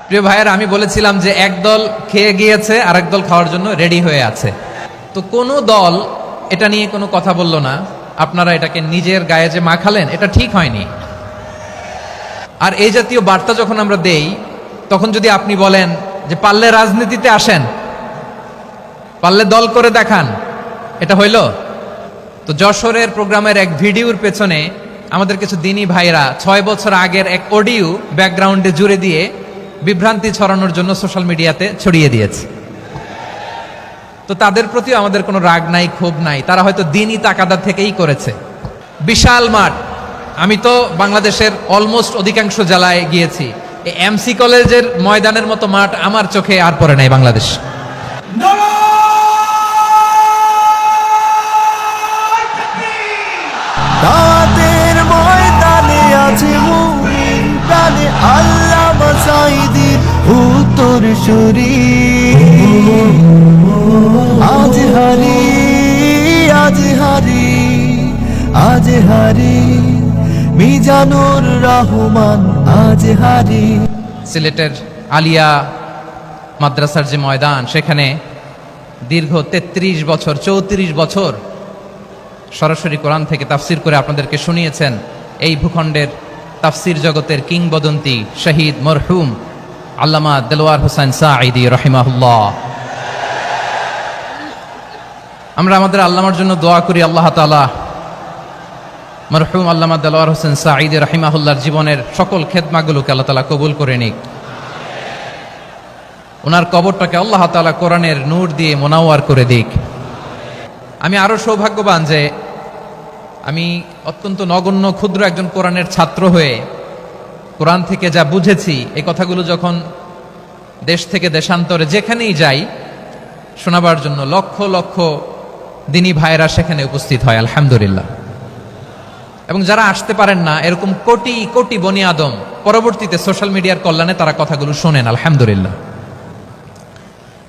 প্রিয় ভাইয়েরা, আমি বলেছিলাম যে একদল খেয়ে গিয়েছে আর একদল খাওয়ার জন্য রেডি হয়ে আছে। তো কোনো দল এটা নিয়ে কোনো কথা বলল না। আপনারা এটাকে নিজের গায়ে যে মাখালেন, এটা ঠিক হয়নি। আর এই জাতীয় বার্তা যখন আমরা দেই, তখন যদি আপনি বলেন যে পারলে রাজনীতিতে আসেন, পারলে দল করে দেখান, এটা হইল? তো যশোরের প্রোগ্রামের এক ভিডিওর পেছনে আমাদের কিছু দিনী ভাইরা 6 বছর আগের এক অডিও ব্যাকগ্রাউন্ডে জুড়ে দিয়ে বিভ্রান্তি ছড়ানোর জন্য সোশ্যাল মিডিয়াতে ছড়িয়ে দিয়েছে। তো তাদের প্রতিও আমাদের কোনো রাগ নাই, ক্ষোভ নাই। তারা হয়তো দিনই তাকাদা থেকেই করেছে। বিশাল মাঠ, আমি তো বাংলাদেশের অলমোস্ট অধিকাংশ জেলায় গিয়েছি। এই এমসি কলেজের ময়দানের মতো মাঠ আমার চোখে আর পড়ে নাই বাংলাদেশ। দাওয়াতের ময়দানে আছে মুমিন প্রাণে আল্লামা সাঈদীর উত্তরসূরি। আজ হারি আজ হারি আজ হারি মিজানুর রহমান আজ হারি। সিলেটের আলিয়া মাদ্রাসার যে ময়দান, সেখানে দীর্ঘ 33 বছর 34 বছর সরাসরি কোরআন থেকে তাফসির করে আপনাদেরকে শুনিয়েছেন এই ভূখণ্ডের তাফসির জগতের কিংবদন্তি শহীদ মরহুম আল্লামা দেলোয়ার হোসেন সাঈদী রাহিমাহুল্লাহ। আমরা আমাদের আল্লামার জন্য দোয়া করি, আল্লাহ তাআলা মরহুম আল্লামা দেলোয়ার হোসেন সাঈদী রাহিমাহুল্লাহর জীবনের সকল খেদমাগুলোকে আল্লাহ তাআলা কবুল করে নিক। ওনার কবরটাকে আল্লাহ তাআলা কোরআনের নূর দিয়ে মোনাওয়ার করে দিক। আমি আরো সৌভাগ্যবান যে আমি অত্যন্ত নগণ্য ক্ষুদ্র একজন কোরআনের ছাত্র হয়ে কোরআন থেকে যা বুঝেছি, এই কথাগুলো যখন দেশ থেকে দেশান্তরে যেখানেই যাই শোনাবার জন্য লক্ষ লক্ষ দিনী ভাইরা সেখানে উপস্থিত হয়, আলহামদুলিল্লাহ। এবং যারা আসতে পারেন না, এরকম কোটি কোটি বনি আদম পরবর্তীতে সোশ্যাল মিডিয়ার কল্যাণে তারা কথাগুলো শোনেন, আলহামদুলিল্লাহ।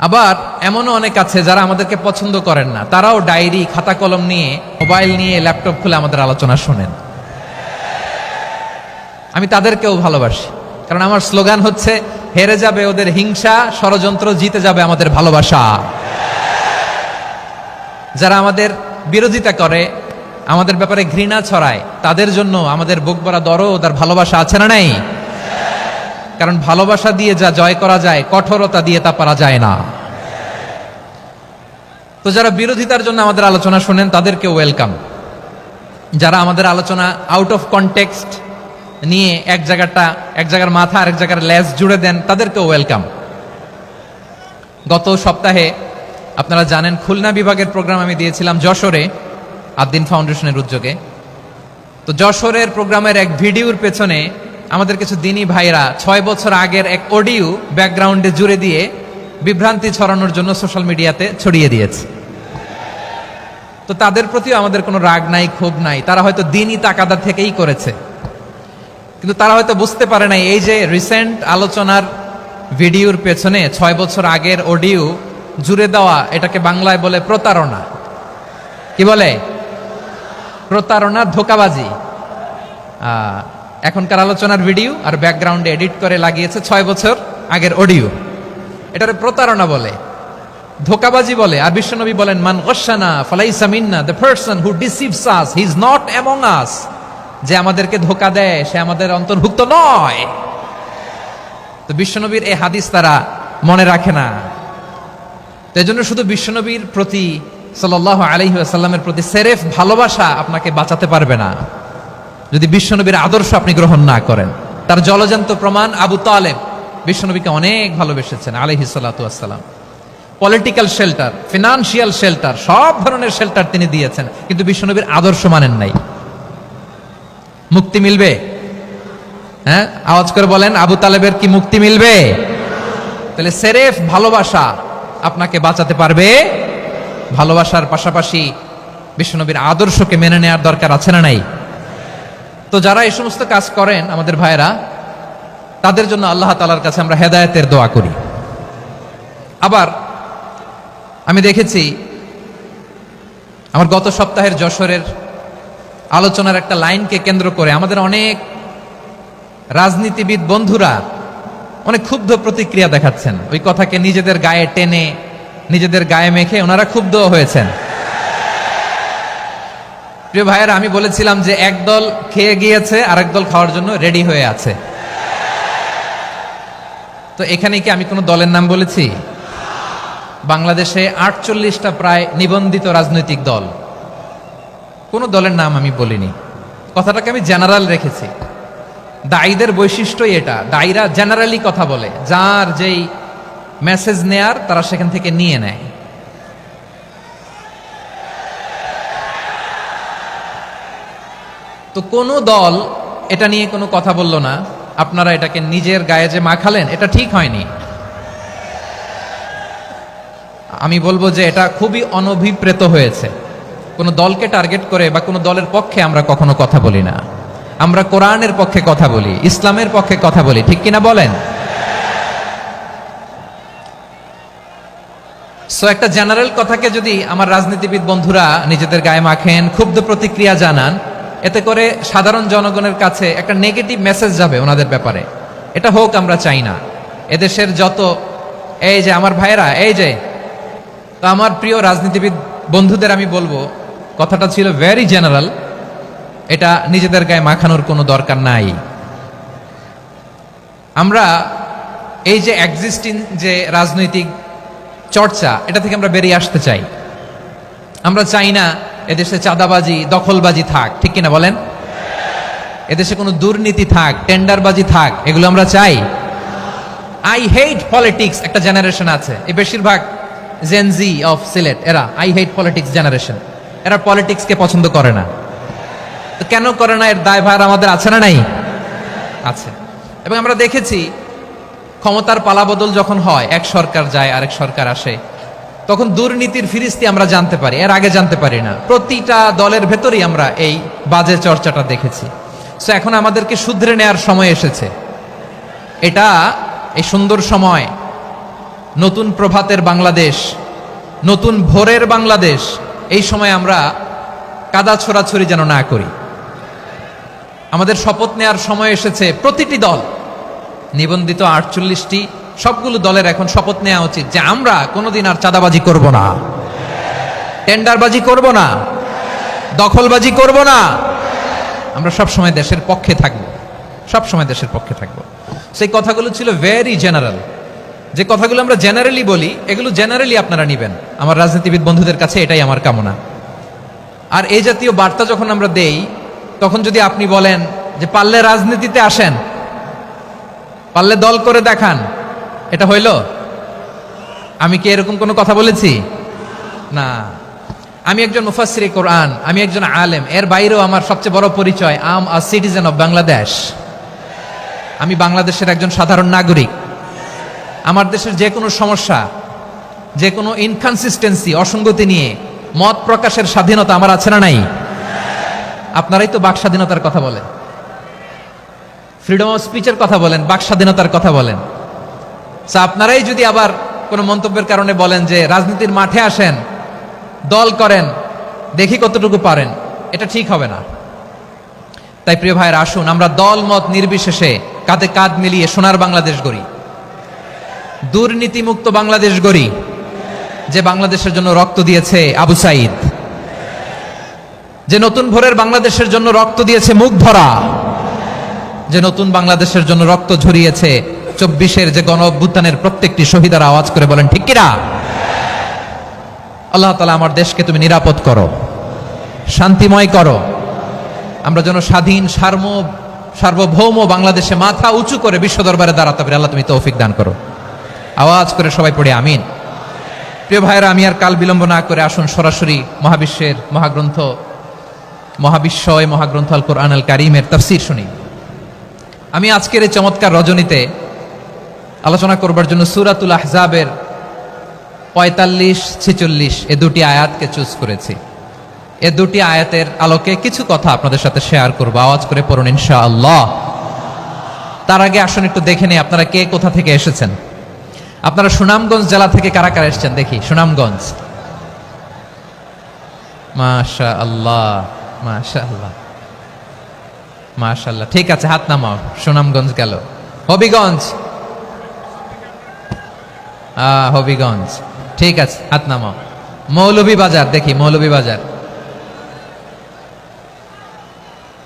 আবার এমনও অনেক আছে যারা আমাদেরকে পছন্দ করেন না, তারাও ডায়েরি খাতা কলম নিয়ে, মোবাইল নিয়ে, ল্যাপটপ খুলে আমাদের আলোচনা শোনেন। আমি তাদেরকেও ভালোবাসি, কারণ আমার স্লোগান হচ্ছে হেরে যাবে ওদের হিংসা, ষড়যন্ত্র, জিতে যাবে আমাদের ভালোবাসা। যারা আমাদের বিরোধিতা করে, আমাদের ব্যাপারে ঘৃণা ছড়ায়, তাদের জন্য আমাদের বুক ভরা দরদ আর ভালোবাসা আছে না নাই? কারণ ভালোবাসা দিয়ে যা জয় করা যায়, কঠোরতা দিয়ে তা পারা যায় না। তো যারা বিরোধিতার জন্য আমাদের আলোচনা শুনেন, তাদেরকে ওয়েলকাম। যারা আমাদের আলোচনা আউট অফ কনটেক্সট নিয়ে এক জায়গার মাথা আর এক জায়গার লেজ জুড়ে দেন, তাদেরকেও ওয়েলকাম। গত সপ্তাহে আপনারা জানেন খুলনা বিভাগের প্রোগ্রাম আমি দিয়েছিলাম যশোরে আদ্দিন ফাউন্ডেশনের উদ্যোগে। তো যশোরের প্রোগ্রামের এক ভিডিওর পেছনে আমাদের কিছু দিনী ভাইরা 6 বছর আগের এক অডিও ব্যাকগ্রাউন্ডে জুড়ে দিয়ে বিভ্রান্তি ছড়ানোর জন্য সোশ্যাল মিডিয়াতে ছড়িয়ে দিয়েছে। তো তাদের প্রতিও আমাদের কোনো রাগ নাই, ক্ষোভ নাই। তারা হয়তো দিনই তাকাদা থেকেই করেছে, কিন্তু তারা হয়তো বুঝতে পারে নাই এই যে রিসেন্ট আলোচনার ভিডিওর পেছনে 6 বছর আগের অডিও জুড়ে দেওয়া, এটাকে বাংলায় বলে প্রতারণা। কি বলে? প্রতারণা, ধোঁকাবাজি। এখনকার আলোচনার ভিডিও আর ব্যাকগ্রাউন্ডে এডিট করে লাগিয়েছে 6 বছর আগের অডিও। এটারে প্রতারণা বলে, ধোঁকাবাজি বলে। আর বিশ্বনবী বলেন, মান গশানা ফালাইসা মিন্না, the person who deceives us he is not among us. যে আমাদেরকে ধোঁকা দেয়, সে আমাদের অন্তর্ভুক্ত নয়। তো বিশ্বনবীর এই হাদিস তারা মনে রাখে না। তো এজন্য শুধু বিশ্বনবীর প্রতি সাল্লাল্লাহু আলাইহি ওয়াসাল্লামের প্রতি সেরেফ ভালোবাসা আপনাকে বাঁচাতে পারবে না যদি বিশ্বনবীর আদর্শ আপনি গ্রহণ না করেন। তার জলজান্ত প্রমাণ, আবু তালেব বিশ্বনবীকে অনেক ভালোবেসেছেন আলাইহিস সালাতু ওয়াসসালাম। পলিটিক্যাল শেল্টার, ফিনান্সিয়াল শেল্টার, সব ধরনের শেল্টার তিনি দিয়েছেন, কিন্তু বিশ্বনবীর আদর্শ মানেন নাই। মুক্তি মিলবে? হ্যাঁ, আওয়াজ করে বলেন, আবু তালেবের কি মুক্তি মিলবে? তাহলে সেরেফ ভালোবাসা আপনাকে বাঁচাতে পারবে। ভালোবাসার পাশাপাশি বিশ্বনবীর আদর্শকে মেনে নেওয়ার দরকার আছে না নাই? তো যারা এই সমস্ত কাজ করেন আমাদের ভাইরা, তাদের জন্য আল্লাহ তাআলার কাছে আমরা হেদায়েতের দোয়া করি। আবার আমি দেখেছি আমার গত সপ্তাহের যশোরের আলোচনার একটা লাইনকে কেন্দ্র করে আমাদের অনেক রাজনীতিবিদ বন্ধুরা অনেক ক্ষুব্ধ প্রতিক্রিয়া দেখাচ্ছেন, ওই কথাকে নিজেদের গায়ে টেনে নিজেদের গায়ে মেখে ওনারা ক্ষুব্ধ হয়েছেন। প্রিয় ভাইয়েরা, আমি বলেছিলাম যে একদল খেয়ে গিয়েছে, আরেক দল খাওয়ার জন্য রেডি হয়ে আছে। তো এখানে কি আমি কোনো দলের নাম বলেছি? বাংলাদেশে 48টা প্রায় নিবন্ধিত রাজনৈতিক দল, কোন দলের নাম আমি বলিনি। কথাটাকে আমি জেনারেল রেখেছি। দায়ীদের বৈশিষ্ট্যই এটা, দায়ীরা জেনারেলি কথা বলে, যার যেই মেসেজ নেয়ার তারা সেখান থেকে নিয়ে নেয়। তো কোনো দল এটা নিয়ে কোনো কথা বলল না, আপনারা এটাকে নিজের গায়ে যে মাখালেন, এটা ঠিক হয়নি। আমি বলবো যে এটা খুবই অনভিপ্রেত হয়েছে। কোনো দলকে টার্গেট করে বা কোনো দলের পক্ষে আমরা কখনো কথা বলি না। আমরা কোরআনের পক্ষে কথা বলি, ইসলামের পক্ষে কথা বলি, ঠিক কিনা বলেন? সো একটা জেনারেল কথাকে যদি আমার রাজনীতিবিদ বন্ধুরা নিজেদের গায়ে মাখেন, ক্ষুব্ধ প্রতিক্রিয়া জানান, এতে করে সাধারণ জনগণের কাছে একটা নেগেটিভ মেসেজ যাবে ওনাদের ব্যাপারে। এটা হোক আমরা চাই না। এদেশের যত এই যে আমার ভাইয়েরা, এই যে, তো আমার প্রিয় রাজনীতিবিদ বন্ধুদের আমি বলবো, কথাটা ছিল ভেরি জেনারেল, এটা নিজেদের গায়ে মাখানোর কোনো দরকার নাই। আমরা এই যে এক্সিস্টিং যে রাজনৈতিক চর্চা, এটা থেকে আমরা বেরিয়ে আসতে চাই। আমরা চাই না এদেশে চাঁদাবাজি, দখলবাজি থাক, ঠিক কিনা বলেন? এদেশে কোনো দুর্নীতি থাক, টেন্ডারবাজি থাক, এগুলো আমরা চাই? আই হেট পলিটিক্স একটা জেনারেশন আছে, এই বেশিরভাগ জেনজি অফ সিলেট, এরা আই হেট পলিটিক্স জেনারেশন। এরা পলিটিক্সকে পছন্দ করে না। তো কেন করে না, এর দায়ভার আমাদের আছে না নাই? আছে। এবং আমরা দেখেছি ক্ষমতার পালাবদল যখন হয়, এক সরকার যায় আরেক সরকার আসে, তখন দুর্নীতির ফিরিস্তি আমরা জানতে পারি, এর আগে জানতে পারি না। প্রতিটা দলের ভেতরেই আমরা এই বাজে চর্চাটা দেখেছি। সো এখন আমাদেরকে শুধরে নেয়ার সময় এসেছে। এটা এই সুন্দর সময়, নতুন প্রভাতের বাংলাদেশ, নতুন ভোরের বাংলাদেশ, এই সময় আমরা কাদা ছোড়াছড়ি যেন না করি। আমাদের শপথ নেয়ার সময় এসেছে। প্রতিটি দল, নিবন্ধিত 48টি, সবগুলো দলের এখন শপথ নেওয়া উচিত যে আমরা কোনোদিন আর চাঁদাবাজি করব না, টেন্ডারবাজি করব না, দখলবাজি করব না। আমরা সবসময় দেশের পক্ষে থাকব, সবসময় দেশের পক্ষে থাকব। সেই কথাগুলো ছিল ভেরি জেনারেল। যে কথাগুলো আমরা জেনারেলি বলি, এগুলো জেনারেলি আপনারা নিবেন। আমার রাজনীতিবিদ বন্ধুদের কাছে এটাই আমার কামনা। আর এই জাতীয় বার্তা যখন আমরা দেই, তখন যদি আপনি বলেন যে পারলে রাজনীতিতে আসেন, পারলে দল করে দেখান, এটা হইল? আমি কি এরকম কোনো কথা বলেছি? না। আমি একজন মুফাসসিরে কোরআন, আমি একজন আলেম, এর বাইরেও আমার সবচেয়ে বড় পরিচয়, আম আ সিটিজেন অফ বাংলাদেশ। আমি বাংলাদেশের একজন সাধারণ নাগরিক। আমার দেশের যে কোনো সমস্যা, যে কোনো ইনকনসিস্টেন্সি, অসঙ্গতি নিয়ে মত প্রকাশের স্বাধীনতা আমার আছে না নাই? আপনারাই তো বাক স্বাধীনতার কথা বলেন, ফ্রিডম অফ স্পিচের কথা বলেন, বাক স্বাধীনতার কথা বলেন। আপনারাই যদি আবার কোনো মন্তব্যের কারণে বলেন যে রাজনীতির মাঠে আসেন, দল করেন, দেখি কতটুকু পারেন, এটা ঠিক হবে না। তাই প্রিয় ভাইয়েরা, আসুন আমরা দল মত নির্বিশেষে কাঁধে কাঁধ মিলিয়ে সোনার বাংলাদেশ গড়ি, দুর্নীতিমুক্ত বাংলাদেশ গড়ি, যে বাংলাদেশের জন্য রক্ত দিয়েছে আবু সাইদ, যে নতুন ভোরের বাংলাদেশের জন্য রক্ত দিয়েছে মুগ্ধরা, যে নতুন বাংলাদেশের জন্য রক্ত ঝরিয়েছে 24-এর যে গণ অভ্যুত্থানের প্রত্যেকটি শহীদার। আওয়াজ করে বলেন ঠিক কিনা? আল্লাহ তাআলা আমার দেশকে তুমি নিরাপদ করো, শান্তিময় করো। আমরা যেন স্বাধীন সার্বভৌম বাংলাদেশে মাথা উঁচু করে বিশ্ব দরবারে দাঁড়াতে পারি। আল্লাহ তুমি তৌফিক দান করো। আওয়াজ করে সবাই পড়ে আমিন। প্রিয় ভাইরা, আমি আর কাল বিলম্ব না করে আসুন সরাসরি মহাবিশ্বের মহাগ্রন্থ, মহাবিশ্বয় মহাগ্রন্থ আল কোরআন আল কারীমের তাফসীর শুনি। আমি আজকের এই চমৎকার রজনীতে আলোচনা করবার জন্য সূরাতুল আহজাবের 45-46 এ দুটি আয়াতকে চুজ করেছি। এ দুটি আয়াতের আলোকে কিছু কথা আপনাদের সাথে শেয়ার করব। আওয়াজ করে পড়ুন ইনশাআল্লাহ। তার আগে আসুন একটু দেখে নেই আপনারা কে কোথা থেকে এসেছেন। আপনারা সুনামগঞ্জ জেলা থেকে কারা কারা এসেছেন দেখি। সুনামগঞ্জ, মাশাআল্লাহ মাশাআল্লাহ মাশাআল্লাহ, ঠিক আছে, হাত নামাও। সুনামগঞ্জ গেল। হবিগঞ্জ, হবিগঞ্জ, ঠিক আছে, হাত নামাও। মৌলভীবাজার, দেখি মৌলভীবাজার,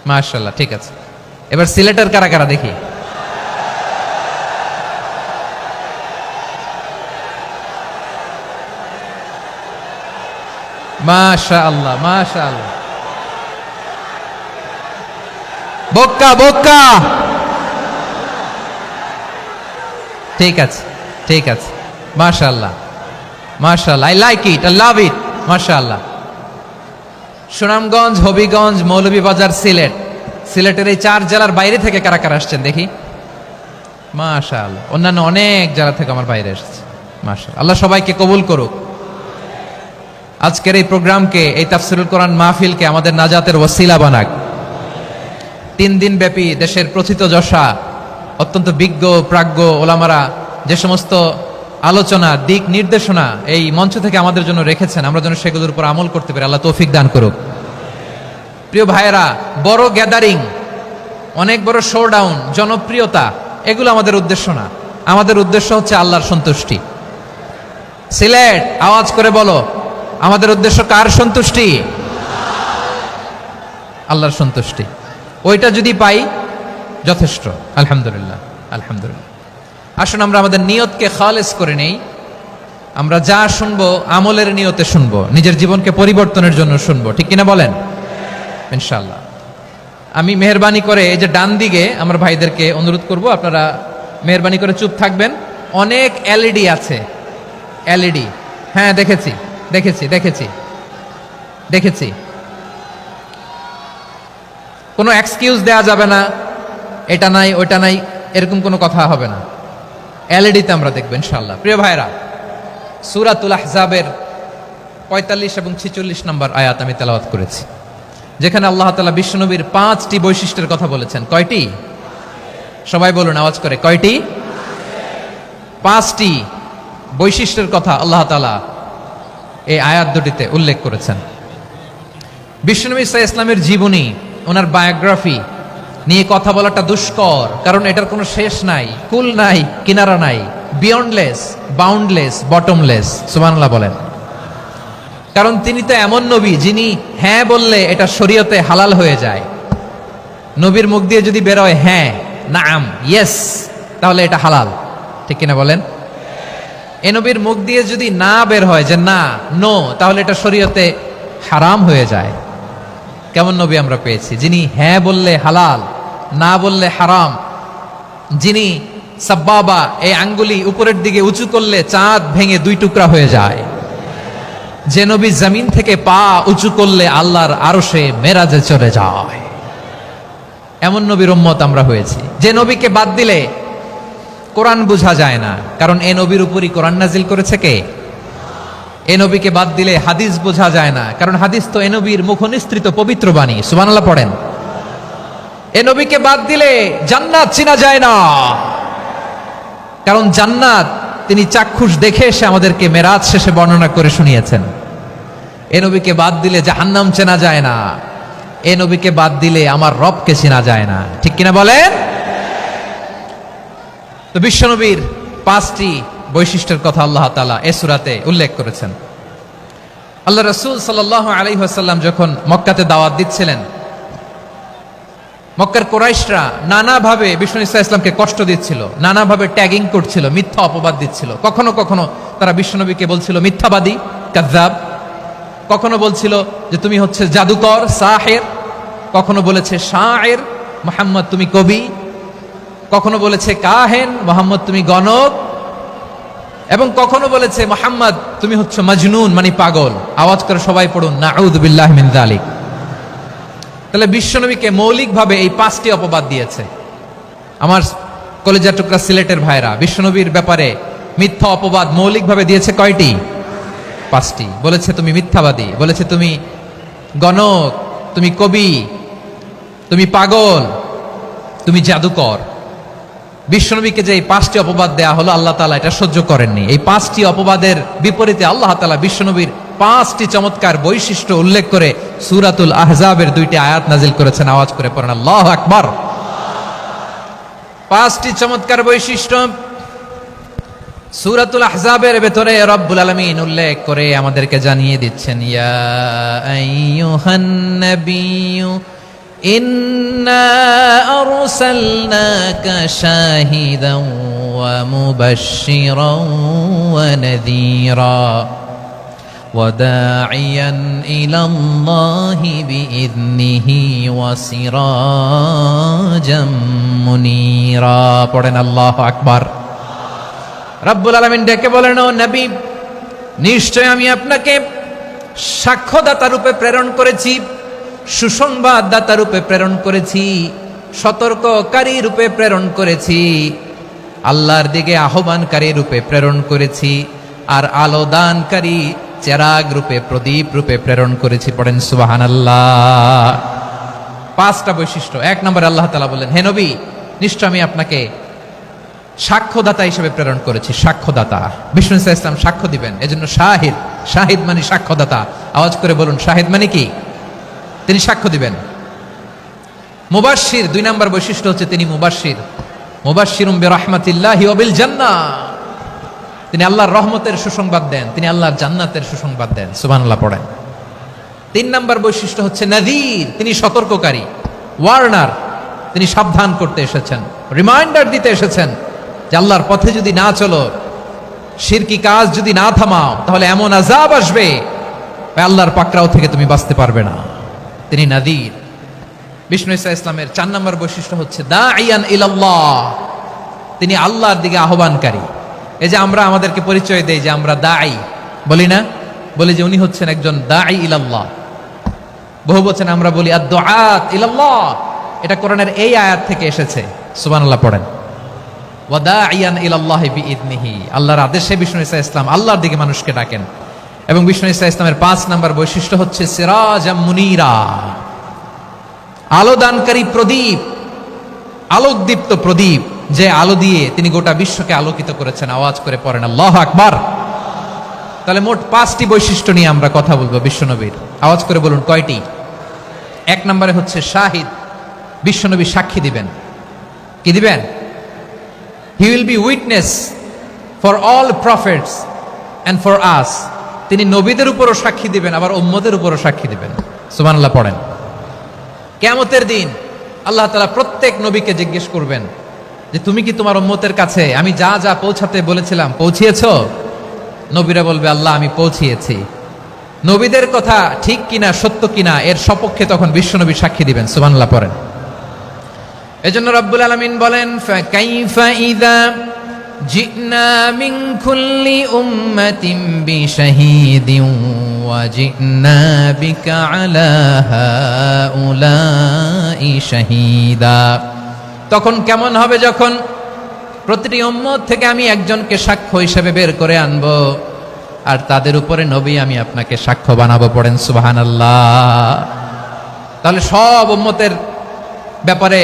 মাশাআল্লাহ, ঠিক আছে। এবার সিলেটের কারা কারা দেখি? মাশাআল্লাহ, মাশাআল্লাহ। বক্কা বক্কা, ঠিক আছে, ঠিক আছে, মাশাআল্লাহ, মাশাআল্লাহ, I like it, I love it, মাশাআল্লাহ। সুনামগঞ্জ, হবিগঞ্জ, মৌলভীবাজার, সিলেট। সিলেটের এই 4 জেলার বাইরে থেকে কারা কারা আসছেন দেখি? মাশাআল্লাহ, অন্যান্য অনেক জেলা থেকে আমার বাইরে এসেছে, মাশাআল্লাহ। আল্লাহ সবাইকে কবুল করুক। আজকের এই প্রোগ্রামকে, এই তাফসীরুল কোরআন মাহফিলকে আমাদের নাজাতের ওসিলা বানাক। 3 দিন ব্যাপী দেশের প্রথিতযশা অত্যন্ত বিজ্ঞ প্রাজ্ঞ ওলামারা যে সমস্ত আলোচনা, দিক নির্দেশনা এই মঞ্চ থেকে আমাদের জন্য রেখেছেন, আমরা যেন সেগুলোর উপর আমল করতে পারি। আল্লাহ তৌফিক দান করুক। প্রিয় ভাইয়েরা, বড় গ্যাদারিং, অনেক বড় শোডাউন, জনপ্রিয়তা, এগুলো আমাদের উদ্দেশ্য না। আমাদের উদ্দেশ্য হচ্ছে আল্লাহর সন্তুষ্টি। সিলেট, আওয়াজ করে বলো, আমাদের উদ্দেশ্য কার সন্তুষ্টি? আল্লাহর সন্তুষ্টি। ওইটা যদি পাই যথেষ্ট, আলহামদুলিল্লাহ, আলহামদুলিল্লাহ। আসুন আমরা আমাদের নিয়তকে খালেস করে নেই। আমরা যা শুনবো আমলের নিয়তে শুনবো, নিজের জীবনকে পরিবর্তনের জন্য শুনবো, ঠিক কিনা বলেন? ইনশাআল্লাহ। আমি মেহরবানি করে এই যে ডান দিকে আমার ভাইদেরকে অনুরোধ করব, আপনারা মেহরবানি করে চুপ থাকবেন। অনেক এলইডি আছে, এলইডি, হ্যাঁ দেখেছি দেখেছি দেখেছি দেখেছি। কোনো এক্সকিউজ দেয়া যাবে না, এটা নাই ওইটা নাই, এরকম কোনো কথা হবে না। এলইডিতে আমরা দেখব ইনশাআল্লাহ। প্রিয় ভাইরা, সূরাতুল আহজাবের 45 এবং 46 নম্বর আয়াত আমি তেলাওয়াত করেছি, যেখানে আল্লাহ তাআলা বিশ্বনবীর 5টি বৈশিষ্ট্যের কথা বলেছেন। কয়টি? সবাই বলুন আওয়াজ করে, কয়টি? 5টি বৈশিষ্ট্যের কথা আল্লাহ তাআলা এই আয়াত দুটিতে উল্লেখ করেছেন। বিশ্বনবী সাল্লাল্লাহু আলাইহি ওয়াসাল্লামের জীবনী, ওনার বায়োগ্রাফি নিয়ে কথা বলাটা দুষ্কর, কারণ এটার কোনো শেষ নাই, কুল নাই, কিনারা নাই, বিয়ন্ডলেস, বাউন্ডলেস, বটমলেস। সুবহানাল্লাহ বলেন। কারণ তিনি তো এমন নবী যিনি হ্যাঁ বললে এটা শরীয়তে হালাল হয়ে যায়। নবীর মুখ দিয়ে যদি বেরোয় হ্যাঁ, নাম, ইয়েস, তাহলে এটা হালাল, ঠিক কিনা বলেন? এ নবীর মুখ দিয়ে যদি না বের হয় যে না, নো, তাহলে এটা শরীয়তে হারাম হয়ে যায়। কেমন নবী আমরা পেয়েছি, যিনি হ্যাঁ বললে হালাল, না বললে হারাম, যিনি সাব্বাবা, এই আঙ্গুলি উপরের দিকে উঁচু করলে চাঁদ ভেঙে 2 টুকরা হয়ে যায়, যে নবী জমিন থেকে পা উঁচু করলে আল্লাহর আরশে মেরাজে চলে যায়। এমন নবীর উম্মত আমরা হয়েছি। যে নবীকে বাদ দিলে কোরআন বোঝা যায় না, কারণ এ নবীর উপরই কোরআন নাজিল করেছে কে? এ নবীকে বাদ দিলে হাদিস বোঝা যায় না, কারণ হাদিস তো এ নবীর মুখনিসৃত পবিত্র বাণী। সুবহানাল্লাহ পড়েন। এ নবীকে বাদ দিলে জান্নাত চিনা যায় না, কারণ জান্নাত তিনি চাক্ষুষ দেখে এসে আমাদেরকে মেরাজ শেষে বর্ণনা করে শুনিয়েছেন। এ নবীকে বাদ দিলে জাহান্নাম চেনা যায় না, এ নবীকে বাদ দিলে আমার রবকে চেনা যায় না, ঠিক কিনা বলেন? তো বিশ্বনবীর 5টি বৈশিষ্ট্যের কথা আল্লাহ তাআলা এই সূরাতে উল্লেখ করেছেন। আল্লাহ রাসূল সাল্লাল্লাহু আলাইহি ওয়াসাল্লাম যখন মক্কাতে দাওয়াত দিচ্ছিলেন, মক্কার কুরাইশরা নানাভাবে বিষ্ণু ইসা ইসলামকে কষ্ট দিচ্ছিল, নানাভাবে ট্যাগিং করছিল, মিথ্যা অপবাদ দিচ্ছিল। কখনো কখনো তারা বিশ্বনবীকে বলছিল মিথ্যাবাদী, কাযযাব। কখনো বলছিল যে তুমি হচ্ছে জাদুকর, সাহের। কখনো বলেছে শায়ের, মুহাম্মদ তুমি কবি। কখনো বলেছে কাহেন, মুহাম্মদ তুমি গণক। এবং কখনো বলেছে মুহাম্মদ তুমি হচ্ছে মাজনুন, মানে পাগল। আওয়াজ করে সবাই পড়ুন, নাউযু বিল্লাহি মিন যালিক। তাহলে বিশ্বনবীকে মৌলিকভাবে এই 5টি অপবাদ দিয়েছে। আমার কলেজার টুকরা সিলেটের ভাইরা, বিশ্বনবীর ব্যাপারে মিথ্যা অপবাদ মৌলিকভাবে দিয়েছে কয়টি? 5টি। বলেছে তুমি মিথ্যাবাদী, বলেছে তুমি গণক, তুমি কবি, তুমি পাগল, তুমি জাদুকর। বিশ্বনবীকে যে এই 5টি অপবাদ দেয়া হলো, আল্লাহ তাআলা এটা সহ্য করেননি। এই 5টি অপবাদের বিপরীতে আল্লাহ তাআলা বিশ্বনবীর 5টি চমৎকার বৈশিষ্ট্য উল্লেখ করে সূরাতুল আহজাবের 2টি আয়াত নাজিল করেছেন। আওয়াজ করে পড়েন আল্লাহু আকবার। 5টি চমৎকার বৈশিষ্ট্য সূরাতুল আহজাবের ভেতরে রব্বুল আলামিন উল্লেখ করে আমাদেরকে জানিয়ে দিচ্ছেন, ইয়া আইয়ুহান নাবিয়্যু ইন্না আরসালনাকা শাহিদান ওয়া মুবাশশিরান ওয়া নাযীরা ওয়া দাঈয়ান ইলাল্লাহি বিইذনিহি ওয়া সিরাজাম মুনীরা। পড়েন আল্লাহু আকবার। রব্বুল আলামিন ডেকে বলেন, ও নবী, নিশ্চয় আমি আপনাকে সাক্ষ্যদাতা রূপে প্রেরণ করেছি, সুসংবাদদাতা রূপে প্রেরণ করেছি, সতর্ককারী রূপে প্রেরণ করেছি, আল্লাহর দিকে আহ্বানকারী রূপে প্রেরণ করেছি, আর আলো দানকারী চেরাগ রূপে, প্রদীপ রূপে প্রেরণ করেছি। পড়েন সুবহানাল্লাহ। 5টা বৈশিষ্ট্য। 1 নম্বরে আল্লাহ তাআলা বলেন, হে নবী, নিশ্চয় আমি আপনাকে সাক্ষ্যদাতা হিসেবে প্রেরণ করেছি। সাক্ষ্যদাতা, বিষ্ণু ইসা ইসলাম সাক্ষ্য দিবেন, এজন্য শাহিদ। শাহিদ মানে সাক্ষ্যদাতা। আওয়াজ করে বলুন, শাহিদ মানে কি? তিনি সাক্ষ্য দিবেন। মুবাশশির, 2 নম্বর বৈশিষ্ট্য হচ্ছে তিনি মুবাশশির। মুবাশশিরুম বিরাহমাতিল্লাহি ওয়া বিল জান্নাহ, তিনি আল্লাহর রহমতের সুসংবাদ দেন, তিনি আল্লাহর জান্নাতের সুসংবাদ দেন। সুবহানাল্লাহ পড়েন। 3 নম্বর বৈশিষ্ট্য হচ্ছে নাযীর, তিনি সতর্ককারী, ওয়ার্নার, তিনি সাবধান করতে এসেছেন, রিমাইন্ডার দিতে এসেছেন যে আল্লাহর পথে যদি না চলো, শিরকি কাজ যদি না থামাও, তাহলে এমন আযাব আসবে আল্লাহর পাকড়াও থেকে তুমি বাঁচতে পারবে না। তিনি নাযীর। বিষ্ণু ইসা ইসলামের 4 নম্বর বৈশিষ্ট্য হচ্ছে দাঈয়ান ইলাল্লাহ, তিনি আল্লাহর দিকে আহ্বানকারী। এই যে আমরা আমাদেরকে পরিচয় দেই যে আমরা দাঈ, বলি না? বলি যে উনি হচ্ছেন একজন দাঈ ইলাল্লাহ। বহু বচনে আমরা বলি আদ-দুআত ইলাল্লাহ। এটা কোরআনের এই আয়াত থেকে এসেছে। সুবহানাল্লাহ পড়েন। ওয়া দাঈয়ান ইলাল্লাহি বিইذনিহি, আল্লাহর আদেশে বিষ্ণু ইসা ইসলাম আল্লাহর দিকে মানুষকে ডাকেন। এবং বিষ্ণু ইসা ইসলামের 5 নম্বর বৈশিষ্ট্য হচ্ছে সিরাজাম মুনীরা, আলোদানকারী প্রদীপ, আলোকদীপ্ত প্রদীপ, যে আলো দিয়ে তিনি গোটা বিশ্বকে আলোকিত করেছেন। আওয়াজ করে পড়েন আল্লাহু আকবার। তাহলে মোট 5টি বৈশিষ্ট্য নিয়ে আমরা কথা বলবো বিশ্বনবীর। আওয়াজ করে বলুন কয়টি? 1 নম্বরে হচ্ছে শাহিদ, বিশ্বনবী সাক্ষী দিবেন। কি দিবেন? He will be witness for all prophets and for us. তিনি নবীদের উপরও সাক্ষী দিবেন, আবার উম্মতের উপরও সাক্ষী দিবেন। সুবহানাল্লাহ পড়েন। কিয়ামতের দিন আল্লাহ তাআলা প্রত্যেক নবীকে জিজ্ঞেস করবেন যে তুমি কি তোমার উম্মতের কাছে আমি যা যা পৌঁছাতে বলেছিলাম পৌঁছিয়েছো? নবীরা বলবে, আল্লাহ আমি পৌঁছিয়েছি। নবীদের কথা ঠিক কিনা, সত্য কিনা, এর সপক্ষে তখন বিশ্বনবী সাক্ষী দিবেন। সুবহানাল্লাহ পড়েন। এজন্য রব্বুল আলামিন বলেন, ফাকাইফা ইযা জিনা মিন কুল্লি উম্মাতিন বিশাহীদিন ওয়া জিনা বিকা আলা হাউলাই শাহীদা। তখন কেমন হবে যখন প্রতিটি উম্মত থেকে আমি একজনকে সাক্ষ্য হিসেবে বের করে আনবো, আর তাদের উপরে নবী আমি আপনাকে সাক্ষ্য বানাবো। পড়েন সুবহানাল্লাহ। তাহলে সব উম্মতের ব্যাপারে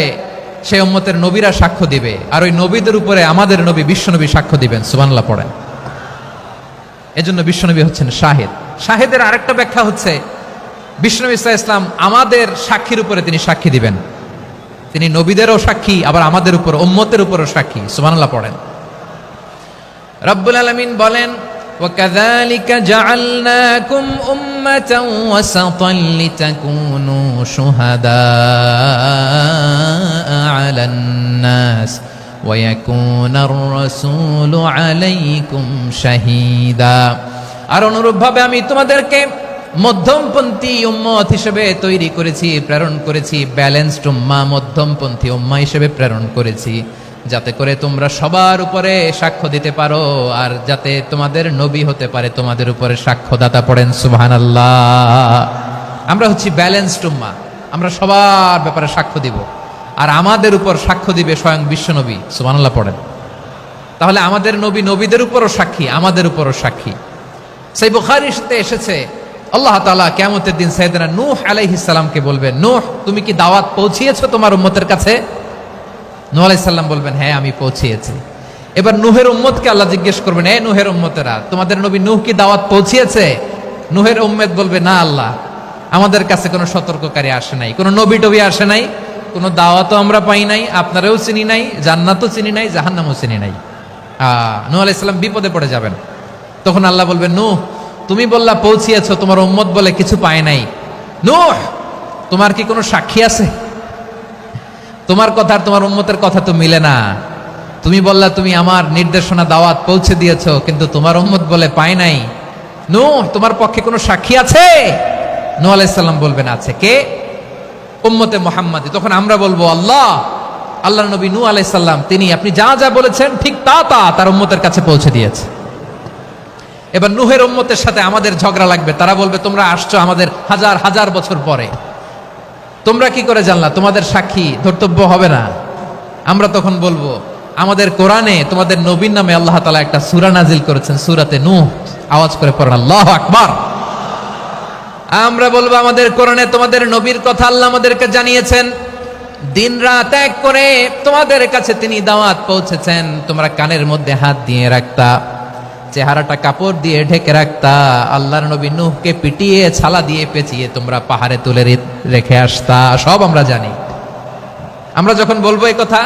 সেই উম্মতের নবীরা সাক্ষ্য দিবে, আর ওই নবীদের উপরে আমাদের নবী বিশ্বনবী সাক্ষ্য দিবেন। সুবহানাল্লাহ পড়েন। এজন্য বিশ্বনবী হচ্ছেন শাহিদ। শাহিদের আরেকটা ব্যাখ্যা হচ্ছে বিশ্বনবী সাল্লাল্লাহু আলাইহি ওয়াসাল্লাম আমাদের সাক্ষীর উপরে তিনি সাক্ষী দিবেন। তিনি নবীদেরও সাক্ষী, আবার আমাদের উপর, উম্মতের উপরও সাক্ষী। সুবহানাল্লাহ পড়েন। রব্বুল আলামিন বলেন, وَكَذَلِكَ جَعَلْنَاكُمْ أُمَّةً وَسَطًا لِتَكُونُوا شُهَدَاءَ عَلَى النَّاسِ وَيَكُونَ الرَّسُولُ عَلَيْكُمْ شَهِيدًا। আর অনুরূপভাবে আমি তোমাদেরকে মধ্যমপন্থী উম্মত হিসেবে তৈরি করেছি, প্রেরণ করেছি। ব্যালেন্সড উম্মাহ, মধ্যমপন্থী উম্মাহ হিসেবে প্রেরণ করেছি, যাতে করে তোমরা সবার উপরে সাক্ষ্য দিতে পারো, আর যাতে তোমাদের নবী হতে পারে তোমাদের উপরে সাক্ষ্যদাতা। পড়েন সুবহানাল্লাহ। আমরা হচ্ছি ব্যালেন্সড উম্মাহ, আমরা সবার ব্যাপারে সাক্ষ্য দিব, আর আমাদের উপর সাক্ষ্য দিবে স্বয়ং বিশ্বনবী। সুবহানাল্লাহ পড়েন। তাহলে আমাদের নবী নবীদের উপরও সাক্ষী, আমাদের উপরও সাক্ষী। সেই বুখারীর সাথে এসেছে, আল্লাহ তাআলা কিয়ামতের দিন সাইয়েদনা নূহ আলাইহিস সালামকে বলবেন, নূহ তুমি কি দাওয়াত পৌঁছিয়েছো তোমার উম্মতের কাছে? নূহ আলাইহিস সালাম বলবেন, হ্যাঁ আমি পৌঁছিয়েছি। এবার নূহের উম্মতকে আল্লাহ জিজ্ঞেস করবেন, এ নূহের উম্মতেরা, তোমাদের নবী নূহ কি দাওয়াত পৌঁছিয়েছে? নূহের উম্মত বলবে, না আল্লাহ, আমাদের কাছে কোনো সতর্ককারী আসে নাই, কোনো নবী টবি আসে নাই, কোনো দাওয়াতও আমরা পাই নাই, আপনারাও চিনি নাই, জান্নাতও চিনি নাই, জাহান্নামও চিনি নাই। নূহ আলাইহিস সালাম বিপদে পড়ে যাবেন। তখন আল্লাহ বলবেন, নূহ তুমি বললা পৌঁছিয়েছো, তোমার উম্মত বলে কিছু পায় নাই। নূহ তোমার কি কোনো সাক্ষী আছে? তোমার কথা আর তোমার উম্মতের কথা তো মিলে না। তুমি বললা তুমি আমার নির্দেশনা দাওয়াত পৌঁছে দিয়েছো, কিন্তু তোমার উম্মত বলে পায় নাই। নূহ তোমার পক্ষে কোনো সাক্ষী আছে? নূহ আলাইহিস সালাম বলবেন আছে। কে? উম্মতে মুহাম্মাদি। তখন আমরা বলবো আল্লাহ নবী নূহ আলাইহিস সালাম তিনি আপনি যা যা বলেছেন ঠিক তা তার উম্মতের কাছে পৌঁছে দিয়েছে। এবার নূহের উম্মতের সাথে আমাদের ঝগড়া লাগবে। তারা বলবে তোমরা আসছো আমাদের হাজার হাজার বছর পরে, তোমরা কি করে জানলা? তোমাদের সাক্ষী ধর্তব্য হবে না। আমরা তখন বলবো আমাদের কোরআনে তোমাদের নবীর নামে আল্লাহ তাআলা একটা সূরা নাজিল করেছেন, সূরাতে নূহ। আওয়াজ করে পড়েন আল্লাহু আকবার। আমরা বলবো আমাদের কোরআনে তোমাদের নবীর কথা আল্লাহ আমাদেরকে জানিয়েছেন, দিন রাত এক করে তোমাদের কাছে তিনি দাওয়াত পৌঁছেছেন। তোমরা কানের মধ্যে হাত দিয়ে রাখতা, চেহারাটা কাপড় দিয়ে ঢেকে রাখতা, আল্লাহর নবী নূহকে পিটিয়ে ছালা দিয়ে পেঁচিয়ে তোমরা পাহাড়ে তুলে রেখে আসতা। সব আমরা জানি। আমরা যখন বলবো এই কথা,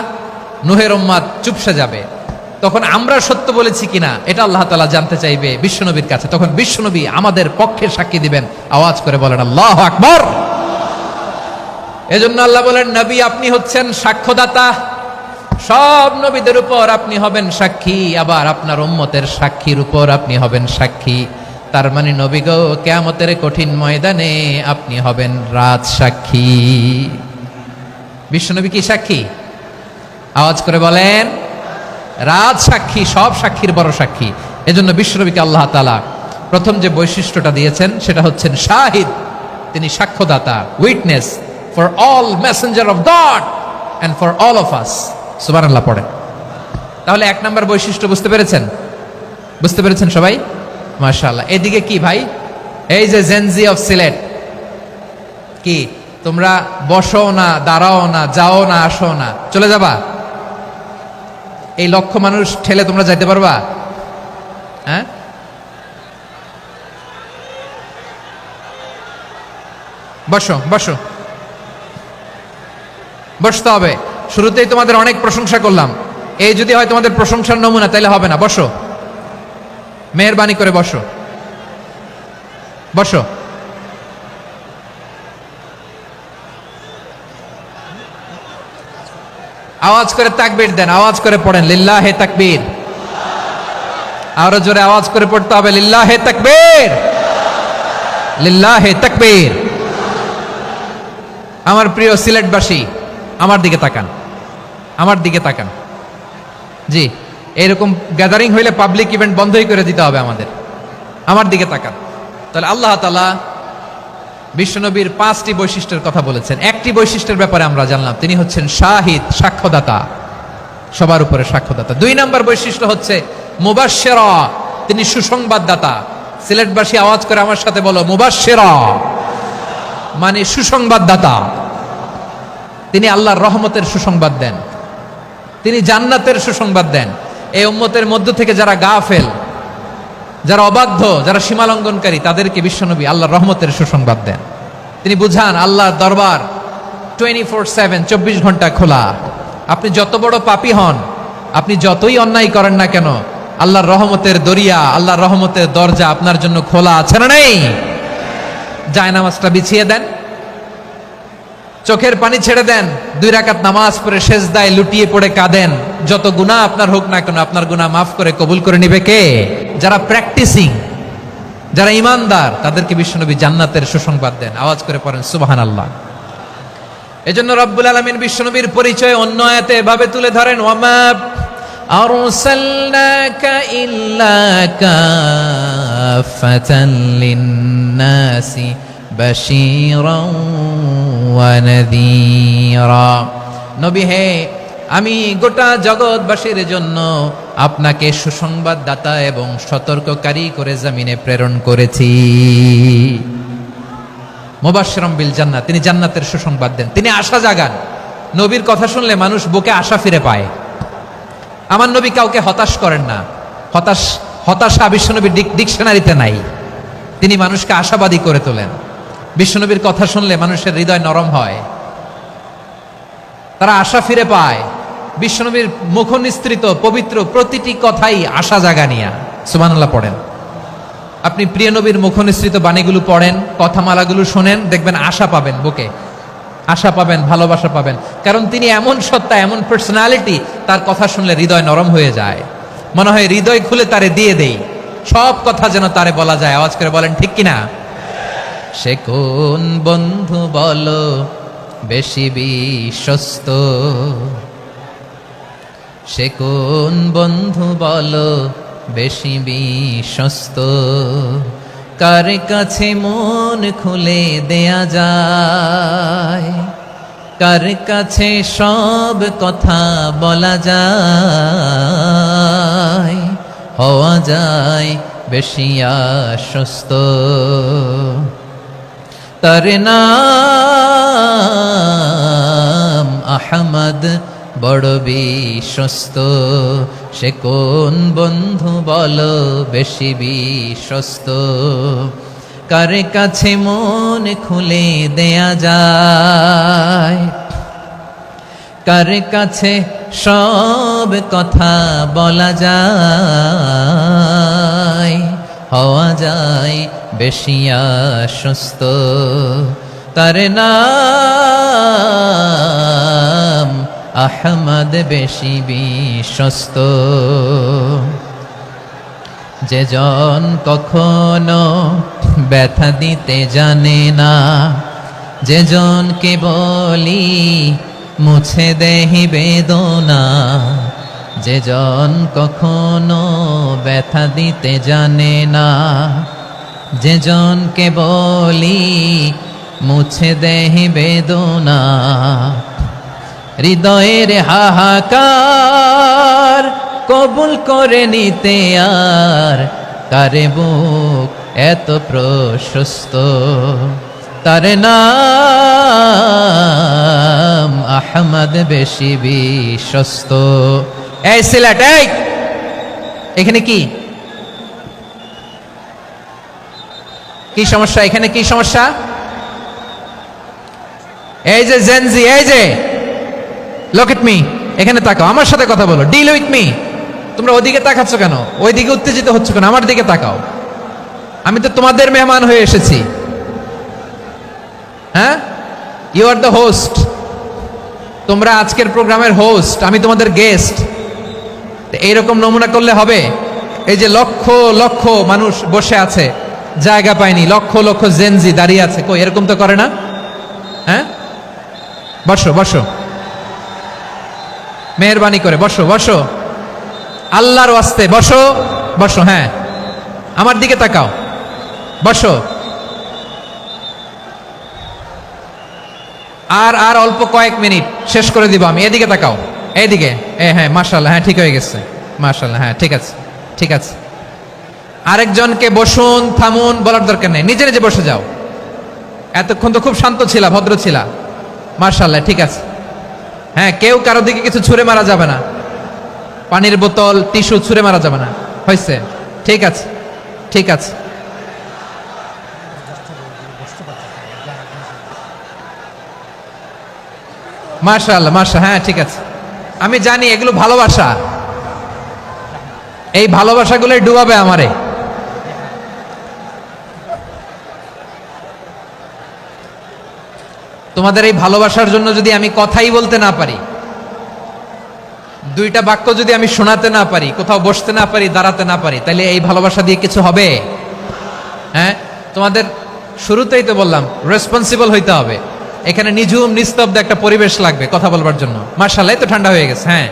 নূহের উম্মত চুপসে যাবে। তখন আমরা সত্য বলেছি কিনা এটা আল্লাহ তাআলা জানতে চাইবে বিশ্বনবীর কাছে। তখন বিশ্বনবী আমাদের পক্ষে সাক্ষী দিবেন। আওয়াজ করে বলেন আল্লাহু আকবার। এজন্য আল্লাহ বলেন, নবী আপনি হচ্ছেন সাক্ষ্যদাতা, সব নবীদের উপর আপনি হবেন সাক্ষী, আবার আপনার উম্মতের সাক্ষীর উপর আপনি হবেন সাক্ষী। তার মানে নবী গো, কিয়ামতের কঠিন ময়দানে আপনি হবেন রাজ সাক্ষী। বিশ্বনবী কি সাক্ষী? আওয়াজ করে বলেন রাজ সাক্ষী, সব সাক্ষীর বড় সাক্ষী। এজন্য বিশ্বনবীকে আল্লাহ তাআলা প্রথম যে বৈশিষ্ট্যটা দিয়েছেন সেটা হচ্ছেন শাহিদ। তিনি সাক্ষ্যদাতা, witness for all messenger of God and for all of us. সুবহানাল্লাহ পড়েন। তাহলে এক নাম্বার বৈশিষ্ট্য বুঝতে পেরেছেন? বুঝতে পেরেছেন সবাই? মাশাআল্লাহ। এদিকে কি ভাই, এই যে জেনজি অফ সিলেট, কি তোমরা বসো না, দাঁড়াও না, যাও না, আসো না, চলে যাবা? এই লক্ষ মানুষ ঠেলে তোমরা যাইতে পারবা? হ্যাঁ, বসো বসো, বসতে হবে। শুরুতেই তোমাদের অনেক প্রশংসা করলাম, এই যদি হয় তোমাদের প্রশংসার নমুনা, তাইলে হবে না। বসো, মেহেরবানি করে বসো, বসো। আওয়াজ করে তাকবীর দেন, আওয়াজ করে পড়েন লিল্লাহে তাকবীর। আরো জোরে আওয়াজ করে পড়তে হবে লিল্লাহে তাকবীর, লিল্লাহে তাকবীর। আমার প্রিয় সিলেটবাসী, আমার দিকে তাকান, আমার দিকে তাকান। জি, এরকম গ্যাদারিং হইলে পাবলিক ইভেন্ট বন্ধই করে দিতে হবে আমাদের। আমার দিকে তাকান। তাহলে আল্লাহ তাআলা বিশ্বনবীর 5টি বৈশিষ্ট্যের কথা বলেছেন। একটি বৈশিষ্ট্যের ব্যাপারে আমরা জানলাম, তিনি হচ্ছেন শাহিদ, সাক্ষ্যদাতা, সবার উপরে সাক্ষ্যদাতা। 2 নম্বর বৈশিষ্ট্য হচ্ছে মুবাশশিরা, তিনি সুসংবাদদাতা। সিলেটবাসী আওয়াজ করে আমার সাথে বলো মুবাশশিরা, মানে সুসংবাদদাতা। তিনি আল্লাহর রহমতের সুসংবাদ দেন, তিনি জান্নাতের সুসংবাদ দেন। এই উম্মতের মধ্য থেকে যারা গাফেল, যারা অবাধ্য, যারা সীমালঙ্ঘনকারী, তাদেরকে বিশ্বনবী আল্লাহর রহমতের সুসংবাদ দেন। তিনি বুঝান আল্লাহর দরবার 24/7, 24 ঘন্টা খোলা। আপনি যত বড় পাপী হন, আপনি যতই অন্যায় করেন না কেন, আল্লাহর রহমতের দরিয়া, আল্লাহর রহমতের দরজা আপনার জন্য খোলা আছে না নেই? জায়নামাজটা বিছিয়ে দেন, চোখের পানি ছেড়ে দেন, 2 রাকাত নামাজ পড়ে সেজদায় লুটিয়ে পড়ে কাঁদেন। যত গুনাহ আপনার হোক না কেন, আপনার গুনাহ মাফ করে কবুল করে নিবে কে? যারা প্র্যাকটিসিং, যারা ইমানদার, তাদেরকে বিশ্বনবী জান্নাতের সুসংবাদ দেন। আওয়াজ করে পড়েন সুবহানাল্লাহ। এজন্য রব্বুল আলামিন বিশ্বনবীর পরিচয় অন্য আয়াতে এভাবে তুলে ধরেন, ওয়ামা আরসালনাকা ইল্লা কাফাতান লিন-নাসি বাশীরাও ওয়া নাযীরা। নবী হে, আমি গোটা জগৎবাসীর জন্য আপনাকে সুসংবাদদাতা এবং সতর্ককারী করে জমিনে প্রেরণ করেছি। মুবাশশিরাম বিল জান্নাত, তিনি জান্নাতের সুসংবাদ দেন, তিনি আশা জাগান। নবীর কথা শুনলে মানুষ বুকে আশা ফিরে পায়। আমার নবী কাউকে হতাশ করেন না। হতাশা বিশ্বনবীর ডিকশনারিতে নাই। তিনি মানুষকে আশাবাদী করে তোলেন। বিশ্বনবীর কথা শুনলে মানুষের হৃদয় নরম হয়, তারা আশা ফিরে পায়। বিশ্বনবীর মুখনিসৃত পবিত্র প্রতিটি কথাই আশা জাগানিয়া। সুবহানাল্লাহ পড়েন। আপনি প্রিয় নবীর মুখনিসৃত বাণীগুলো পড়েন, কথামালাগুলো শোনেন, দেখবেন আশা পাবেন, বুকে আশা পাবেন, ভালোবাসা পাবেন। কারণ তিনি এমন সত্তা, এমন পার্সোনালিটি, তার কথা শুনলে হৃদয় নরম হয়ে যায়। মনে হয় হৃদয় খুলে তারে দিয়ে দেই, সব কথা যেন তারে বলা যায়। আওয়াজ করে বলেন ঠিক কিনা? সে কোন বন্ধু বলো বেশি বিশ্বস্ত, সে কোন বন্ধু বলো বেশি বিশ্বস্ত, কার কাছে মন খুলে দেয়া যায়, কার কাছে সব কথা বলা যায়, হওয়া যায় বেশি আশ্বস্ত। তার নাম আহমদ, বড় বিশ্বস্ত। সে কোন বন্ধু বলো বেশি বিশ্বস্ত, কার কাছে মন খুলে দেয়া যায়, কার কাছে সব কথা বলা যায়, হওয়া যায় বেশি আশ্বস্ত। তার নাম আহমদ, বেশি বিশ্বস্ত। যে জন কখনো ব্যথা দিতে জানে না, যে জনকে বলি মুছে দেহি বেদনা, যে জন কখনো ব্যথা দিতে জানে না, যে জনকে বলি মুছে দেহি বেদনা, হৃদয়ের হাহাকার কবুল করে নিতে আর কারে বুক এত প্রশস্ত। তার নাম আহমদ, বেশি বিশ্বস্ত। এই সিলেট, এই এখানে কি কি সমস্যা? এখানে কি সমস্যা? এই যে জেনজি, এই যে লুক এট মি, এখানে তাকাও, আমার সাথে কথা বলো, ডিল উইথ মি। তোমরা ওদিকে তাকাচ্ছ কেন? ওইদিকে উত্তেজিত হচ্ছ কেন? আমার দিকে তাকাও। আমি তো তোমাদের মেহমান হয়ে এসেছি। হ্যাঁ, ইউ আর দ্য হোস্ট। তোমরা আজকের প্রোগ্রামের হোস্ট, আমি তোমাদের গেস্ট। এইরকম নমুনা করলে হবে? এই যে লক্ষ লক্ষ মানুষ বসে আছে, জায়গা পায়নি, লক্ষ লক্ষ জেনজি দাঁড়িয়ে আছে, কই এরকম তো করে না? হ্যাঁ, বসো বসো, মেহরবানি করে বসো বসো, আল্লাহর ওয়াস্তে বসো বসো। হ্যাঁ, আমার দিকে তাকাও, বসো। আর আর অল্প কয়েক মিনিট, শেষ করে দিব আমি। এদিকে তাকাও, এইদিকে। হ্যাঁ, মাশাআল্লাহ, হ্যাঁ ঠিক হয়ে গেছে, মাশাআল্লাহ, হ্যাঁ ঠিক আছে ঠিক আছে। আরেকজনকে বসুন থামুন বলার দরকার নেই, নিজে নিজে বসে যাও। এতক্ষণ তো খুব শান্ত ছিলা, ভদ্র ছিলা, মাশাআল্লাহ, ঠিক আছে। হ্যাঁ, কেউ কারো দিকে কিছু ছুঁড়ে মারা যাবে না, পানির বোতল, টিস্যু ছুঁড়ে মারা যাবে না, হয়েছে? ঠিক আছে ঠিক আছে। মাশাআল্লাহ মাশাআল্লাহ, হ্যাঁ ঠিক আছে। আমি জানি এগুলো ভালোবাসা, এই ভালোবাসাগুলোই ডুবাবে আমারে। তোমাদের এই ভালোবাসার জন্য যদি আমি কথাই বলতে না পারি, দুইটা বাক্য যদি আমি শোনাতে না পারি, কোথাও বসতে না পারি, দাঁড়াতে না পারি, তাহলে এই ভালোবাসা দিয়ে কিছু হবে? হ্যাঁ, তোমাদের শুরুতেই তো বললাম রেসপন্সিবল হইতে হবে। এখানে নিঝুম নিস্তব্ধ একটা পরিবেশ লাগবে কথা বলবার জন্য। মাশাআল্লাহ, তো ঠান্ডা হয়ে গেছে। হ্যাঁ,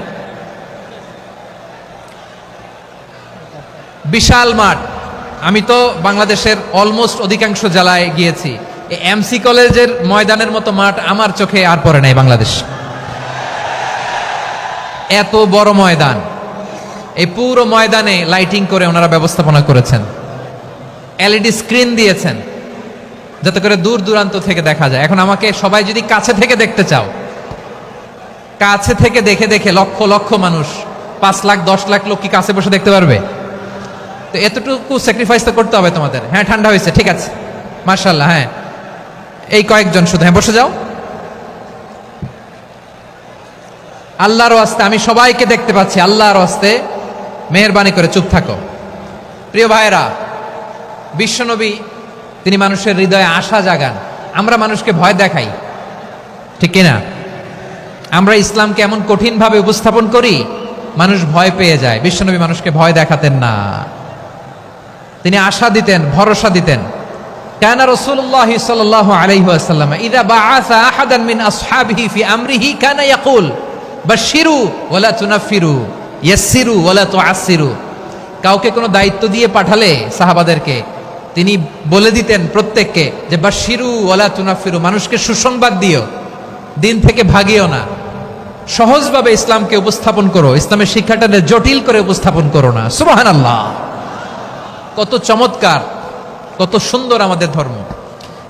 বিশাল মাঠ। আমি তো বাংলাদেশের অলমোস্ট অধিকাংশ জেলায় গিয়েছি, এমসি কলেজের ময়দানের মতো মাঠ আমার চোখে আর পড়ে নাই বাংলাদেশ। এত বড় ময়দান, এই পুরো ময়দানে লাইটিং করে ওনারা ব্যবস্থাপনা করেছেন, এলইডি স্ক্রিন দিয়েছেন যাতে করে দূর দূরান্ত থেকে দেখা যায়। এখন আমাকে সবাই যদি কাছে থেকে দেখতে চাও, কাছে থেকে দেখে দেখে লক্ষ লক্ষ মানুষ, 5 লাখ 10 লাখ লোক কি কাছে বসে দেখতে পারবে? তো এতটুকু স্যাক্রিফাইস তো করতে হবে তোমাদের। হ্যাঁ, ঠান্ডা হয়েছে, ঠিক আছে, মাশাআল্লাহ। হ্যাঁ, এই কয়েকজন শুধু, হ্যাঁ বসে যাও। আল্লাহর ওয়াস্তে আমি সবাইকে দেখতে পাচ্ছি, আল্লাহর ওয়াস্তে মেহেরবানি করে চুপ থাকো। প্রিয় ভাইরা, বিশ্বনবী তিনি মানুষের হৃদয়ে আশা জাগান। আমরা মানুষকে ভয় দেখাই, ঠিক কিনা? আমরা ইসলামকে এমন কঠিনভাবে উপস্থাপন করি, মানুষ ভয় পেয়ে যায়। বিশ্বনবী মানুষকে ভয় দেখাতেন না, তিনি আশা দিতেন, ভরসা দিতেন। কানা রাসূলুল্লাহ সাল্লাল্লাহু আলাইহি ওয়াসাল্লাম ইযা বাআসা আহাদান মিন আসহাবিহি ফি আমরিহি কানা ইয়াকুল বাশশিরু ওয়ালা তুনাফিরু ইয়াসসিরু ওয়ালা তুআসসিরু। কাউকে কোনো দায়িত্ব দিয়ে পাঠালে সাহাবাদেরকে তিনি বলে দিতেন প্রত্যেককে যে বাশশিরু ওয়ালা তুনাফিরু, মানুষকে সুসংবাদ দিও, দিন থেকে ভাগিও না, সহজভাবে ইসলামকে উপস্থাপন করো, ইসলামের শিক্ষাটাকে জটিল করে উপস্থাপন করো না। সুবহানাল্লাহ, কত চমৎকার, কত সুন্দর আমাদের ধর্ম।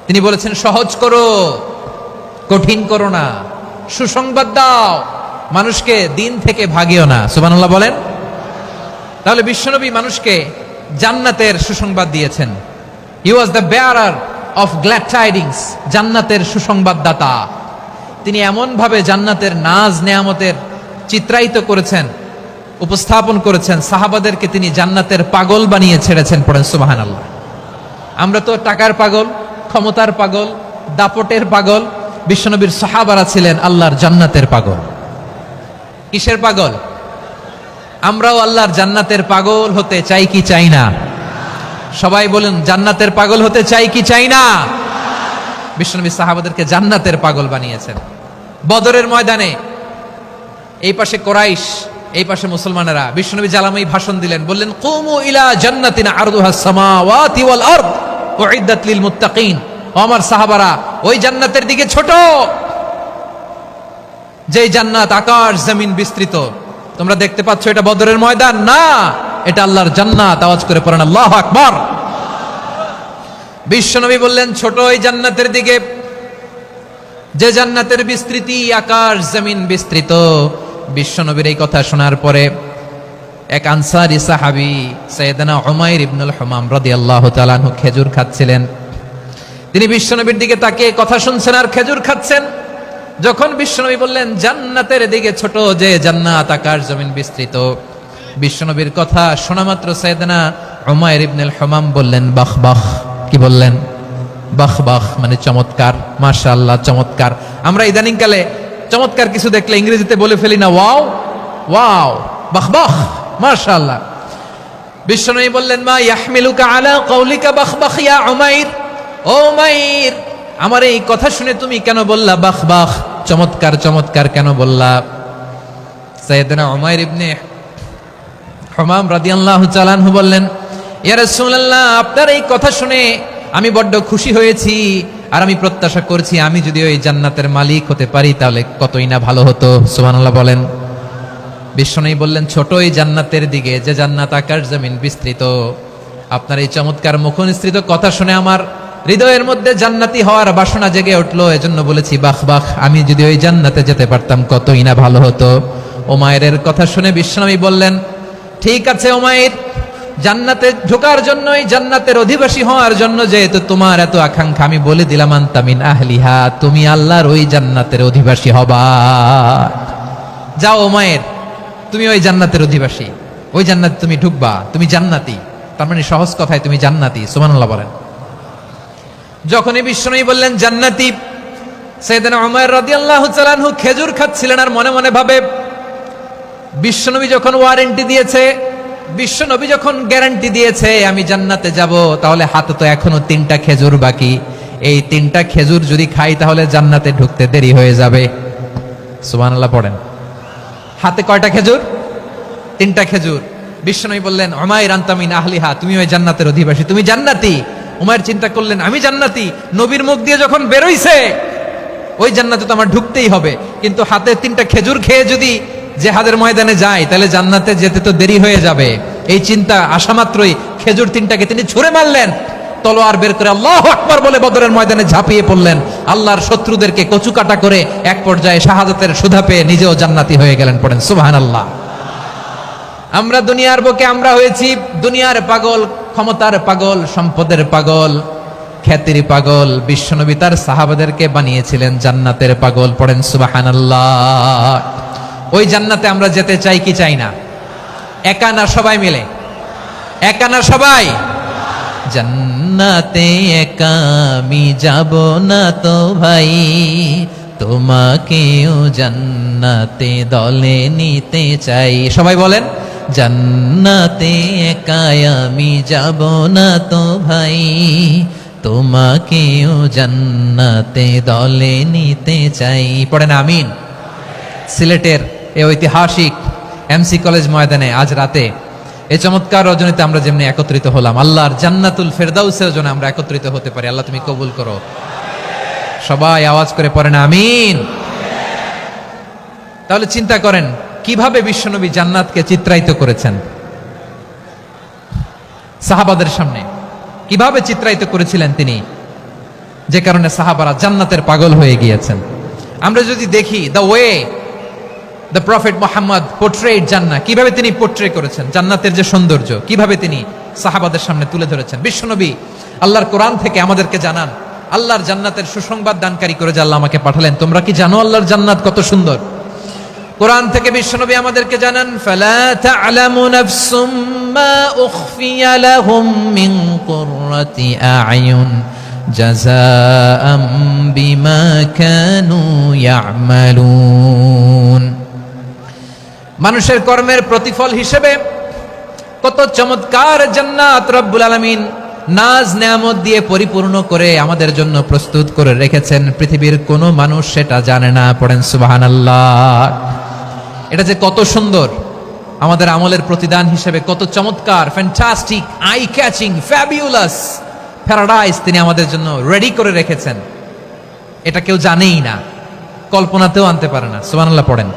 তিনি বলেছেন সহজ করো, কঠিন করো না, সুসংবাদ দাও, মানুষকে দিন থেকে ভাগিও না। সুবহানাল্লাহ বলেন। তাহলে বিশ্বনবী মানুষকে জান্নাতের সুসংবাদ দিয়েছেন। He was the bearer of glad tidings, জান্নাতের সুসংবাদদাতা। তিনি এমন ভাবে জান্নাতের নাজ নেয়ামতের চিত্রায়িত করেছেন, উপস্থাপন করেছেন, সাহাবাদেরকে তিনি জান্নাতের পাগল বানিয়ে ছেড়েছেন। পড়েন সুবহানাল্লাহ। আমরা তো টাকার পাগল, ক্ষমতার পাগল, দাপটের পাগল। বিশ্বনবীর সাহাবারা ছিলেন আল্লাহর জান্নাতের পাগল। কিসের পাগল? আমরাও আল্লাহর জান্নাতের পাগল হতে চাই কি চাই না? সবাই বলেন, জান্নাতের পাগল হতে চাই কি চাই না? বিশ্বনবী সাহাবাদেরকে জান্নাতের পাগল বানিয়েছেন। বদরের ময়দানে এই পাশে কোরাইশ, এই পাশে মুসলমানেরা। বিশ্বনবী জালামাই ভাষণ দিলেন, বললেন কুমু ইলা জান্নাতিন আরদুহাস সামাওয়াতি ওয়াল আরদ উইদ্দাত লিল মুত্তাকিন। ও আমার সাহাবারা, ওই জান্নাতের দিকে ছোট, যেই জান্নাত আকাশ জমিন বিস্তৃত। তোমরা দেখতে পাচ্ছ এটা বদরের ময়দান না, এটা আল্লাহর জান্নাত। আওয়াজ করে পড়েন আল্লাহু আকবার। বিশ্বনবী বললেন ছোট ওই জান্নাতের দিকে, যে জান্নাতের বিস্তৃতি আকাশ জমিন বিস্তৃত। বিশ্বনবীর এই কথা শোনার পরে এক আনসারী সাহাবী সাইয়েদনা উমাইর ইবনুল হুমাম রাদিয়াল্লাহু তাআলা আনহু খেজুর খাচ্ছিলেন। তিনি বিশ্বনবীর দিকে তাকিয়ে কথা শুনছেন আর খেজুর খাচ্ছেন। যখন বিশ্বনবী বললেন জান্নাতের দিকে ছোট, যে জান্নাত আকাশ জমিন বিস্তৃত, বিশ্বনবীর কথা শোনা মাত্র সাইয়েদনা উমাইর ইবনুল হুমাম বললেন বাহ বাহ। কি বললেন? বাহ বাহ, মানে চমৎকার, মাশাআল্লাহ, চমৎকার। আমরা ইদানিং কালে চমৎকার কিছু দেখলে ইংরেজিতে বলে ফেলি না, ওয়াও ওয়াও, বাহ বাহ, মাশাআল্লাহ। বিশ্বনবী বললেন মা ইয়াহমিলুকা আলা কওলিকা বাহ বাহ ইয়া উমাইর। ও উমাইর, আমার এই কথা শুনে তুমি কেন বললা বাহ বাহ, চমৎকার চমৎকার কেন বললা? সাইয়েদনা উমাইর ইবনে হুমাম রাদিয়াল্লাহু তাআলা আনহু বললেন, ইয়া রাসূলুল্লাহ, আপনার এই কথা শুনে আমি বড্ড খুশি হয়েছি, আর আমি প্রত্যাশা করছি আমি যদি ওই জান্নাতের মালিক হতে পারি তাহলে কতই না ভালো হতো। সুবহানাল্লাহ বলেন। বিশ্বনবী বললেন ছোট ওই জান্নাতের দিকে, যে জান্নাত আকাশ জমিন বিস্তৃত। আপনার এই চমৎকার মুখনিসৃত কথা শুনে আমার হৃদয়ের মধ্যে জান্নাতি হওয়ার বাসনা জেগে উঠলো, এজন্য বলেছি বাহ বাহ, আমি যদি ওই জান্নাতে যেতে পারতাম কতই না ভালো হতো। উমাইরের কথা শুনে বিশ্বনবী বললেন ঠিক আছে উমাইর, জান্নাতে ঢোকার জন্যই, জান্নাতের অধিবাসী হওয়ার জন্য যেহেতু তোমার এত আকাঙ্ক্ষা, আমি বলে দিলাম আনতা মিন আহলিহা, তুমি আল্লাহর ওই জান্নাতের অধিবাসী হবা। যাও উমাইর, তুমি ওই জান্নাতের অধিবাসী, ওই জান্নাতে তুমি ঢুকবা, তুমি জান্নাতি। তার মানে সহজ কথায় তুমি জান্নাতি। সুবহানাল্লাহ বলেন। যখনই বিশ্বনবী বললেন জান্নাতি, সাইয়েদনা উমাইর রাদিয়াল্লাহু তাআলা আনহু খেজুর খাচ্ছিলেন আর মনে মনে ভাবে, বিশ্বনবী যখন ওয়ারেন্টি দিয়েছে, বিশ্বনবী যখন গ্যারান্টি দিয়েছে আমি জান্নাতে যাব, তাহলে হাতে তো এখনো 3টা খেজুর বাকি। এই 3টা খেজুর যদি খাই তাহলে জান্নাতে ঢুকতে দেরি হয়ে যাবে। সুবহানাল্লাহ পড়েন। হাতে কয়টা খেজুর? 3টা খেজুর। বিশ্বনবী বললেন উমাইর আনতা মিন আহলিহা, তুমি ওই জান্নাতের অধিবাসী, তুমি জান্নাতি। উমাইর চিন্তা করলেন আমি জান্নাতি, নবীর মুখ দিয়ে যখন বেরোইছে ওই জান্নাতে তো আমার ঢুকতেই হবে, কিন্তু হাতে 3টা খেজুর খেয়ে যদি জিহাদের ময়দানে যায় তাহলে জান্নাতে যেতে তো দেরি হয়ে যাবে। এই চিন্তা আসা মাত্রই খেজুর 3টাকে তিনি ছুঁড়ে মারলেন, তলোয়ার বের করে আল্লাহু আকবার বলে বদরের ময়দানে ঝাঁপিয়ে পড়লেন। আল্লাহর শত্রুদেরকে কচুকাটা করে এক পর্যায়ে শাহাদাতের সুধা পেয়ে নিজেও জান্নাতি হয়ে গেলেন। পড়েন সুবহানাল্লাহ। আমরা দুনিয়ার বুকে আমরা হয়েছি দুনিয়ার পাগল, ক্ষমতার পাগল, সম্পদের পাগল, খ্যাতির পাগল। বিশ্বনবী তার সাহাবাদেরকে বানিয়েছিলেন জান্নাতের পাগল। পড়েন সুবহানাল্লাহ। ওই জান্নাতে আমরা যেতে চাই কি চাই না? একা না সবাই মিলে? একা না সবাই? জান্নাতে একা আমি যাব না তো ভাই, তোমাকেও জান্নাতে দলে নিতে চাই। সবাই বলেন, জান্নাতে একা আমি যাব না তো ভাই, তোমাকেও জান্নাতে দলে নিতে চাই। পড়েন আমিন। সিলেটের এই ঐতিহাসিক এমসি কলেজ ময়দানে আজ রাতে এই চমৎকার রজনীতে আমরা যেমনি একত্রিত হলাম, আল্লাহর জান্নাতুল ফেরদাউসের জন্য আমরা একত্রিত হতে পারি। আল্লাহ তুমি কবুল করো। সবাই আওয়াজ করে পড়েন আমিন। তাহলে চিন্তা করেন কিভাবে বিশ্বনবী জান্নাতকে চিত্রায়িত করেছেন সাহাবাদের সামনে, কিভাবে চিত্রায়িত করেছিলেন তিনি, যে কারণে সাহাবারা জান্নাতের পাগল হয়ে গিয়েছেন। আমরা যদি দেখি the way the prophet Muhammad portrait জান্নাত, কিভাবে তিনি পোর্ট্রে করেছেন জান্নাতের যে সৌন্দর্য, কিভাবে তিনি সাহাবাদের সামনে তুলে ধরেছেন। বিশ্বনবী আল্লাহর কোরআন থেকে আমাদেরকে জানান, আল্লাহর জান্নাতের সুসংবাদ দানকারী করে যে আল্লাহ আমাকে পাঠালেন, তোমরা কি জানো আল্লাহর জান্নাত কত সুন্দর? কোরআন থেকে বিশ্বনবী আমাদেরকে জানান, ফালা তা'লামু নাফসুম মা উখফিয়া লাহুম মিন কুররাতি আ'য়ুন জাযাআম বিমা কানু ইয়া'মালুন। মানুষের কর্মের প্রতিফল হিসেবে কত চমৎকার জান্নাত রব্বুল আলামিন নাজ নেয়ামত দিয়ে পরিপূর্ণ করে আমাদের জন্য প্রস্তুত করে রেখেছেন। পৃথিবীর কোনো মানুষ সেটা জানে না। পড়েন সুবহানাল্লাহ। এটা যে কত সুন্দর, আমাদের আমলের প্রতিদান হিসেবে কত চমৎকার, fantastic, eye catching, fabulous paradise তিনি আমাদের জন্য রেডি করে রেখেছেন। এটা কেউ জানেই না, কল্পনাতেও আনতে পারে না। সুবহানাল্লাহ পড়েন।